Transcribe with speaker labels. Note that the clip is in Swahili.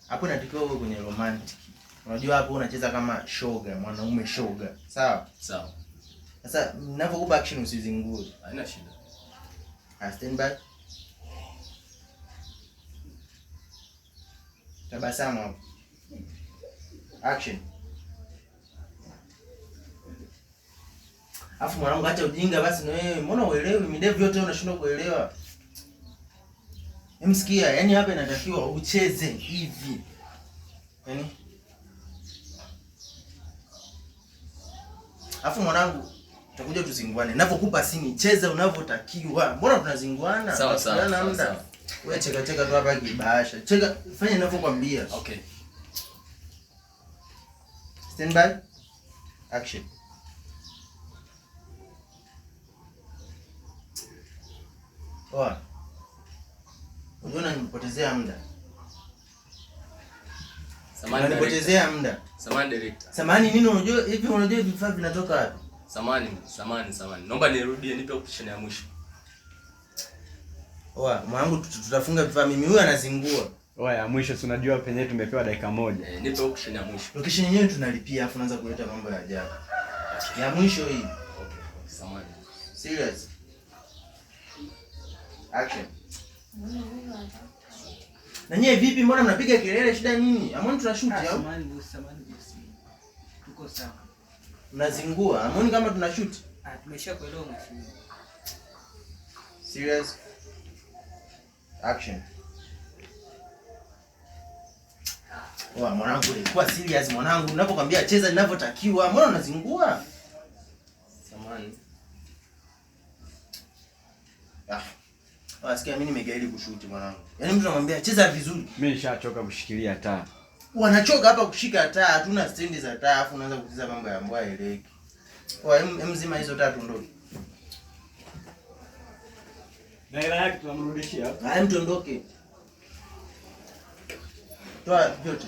Speaker 1: Hapo inatakiwa uwe kwenye romantic. Unajua hapo unacheza kama shoga, mwanaume shoga. Sawa?
Speaker 2: Sawa.
Speaker 1: Sasa ninapokupa action usizingue.
Speaker 2: Haina shida.
Speaker 1: Stand by. Tabasamu hapo. Action. Afu mwanangu acha ujinga basi na wewe. Mbona uelewi midevu yote unashindwa kuelewa? Msikia, yani hapa inatakiwa ucheze hivi. Yaani afu mwanangu utakuja tuzinguane. Ninapokupa sini cheza unavyotakiwa. Mbona tunazinguana?
Speaker 2: Sawa sawa.
Speaker 1: Wewe cheka tu hapa kibahasha. Cheka fanya ninavyokuambia.
Speaker 2: Okay.
Speaker 1: Stand by. Action. Oa. Unaona nimepotezea muda.
Speaker 2: Samahani
Speaker 1: nipotezea muda.
Speaker 2: Samahani director.
Speaker 1: Samahani nini unajua vifaa vinatoka wapi?
Speaker 2: Samahani. Naomba nirudie nipe option ya mwisho.
Speaker 1: Oa, mwanangu tutafunga vifaa mimi huyu anazingua.
Speaker 3: Oa, ya mwisho si unajua penye tumepewa dakika moja.
Speaker 2: Nipe option ya mwisho.
Speaker 1: Location yenyewe tunalipia afu unaanza kuleta mambo ya ajabu. Ya mwisho hii.
Speaker 2: Okay. Samahani.
Speaker 1: Serious. Action. Na nyie vipi mbona mnapiga kelele shida nini? Amoni tunashoot au?
Speaker 4: Samahani boss. Tuko sawa.
Speaker 1: Mnazingua. Amoni kama tunashoot?
Speaker 4: Tumeshakuelewa mheshimiwa.
Speaker 1: Serious. Action. Oa mwanangu, kuwa serious mwanangu. Ninapokuambia cheza ninavyotakiwa, mbona unazingua?
Speaker 2: Samahani.
Speaker 1: Wasikia mimi nimegaili kushuti mwanangu. Yaani mtu anamwambia cheza vizuri.
Speaker 3: Mimi nishachoka kushikilia taa.
Speaker 1: Wanachoka hapa kushika taa, hatuna stendi za taa, afu unaanza kucheza mambo ya mbwa eleki. Oa mzima hizo taa tuondoke.
Speaker 3: Na hela yake tunamrudishia.
Speaker 1: Haya mtu ondoke. Toa vyote.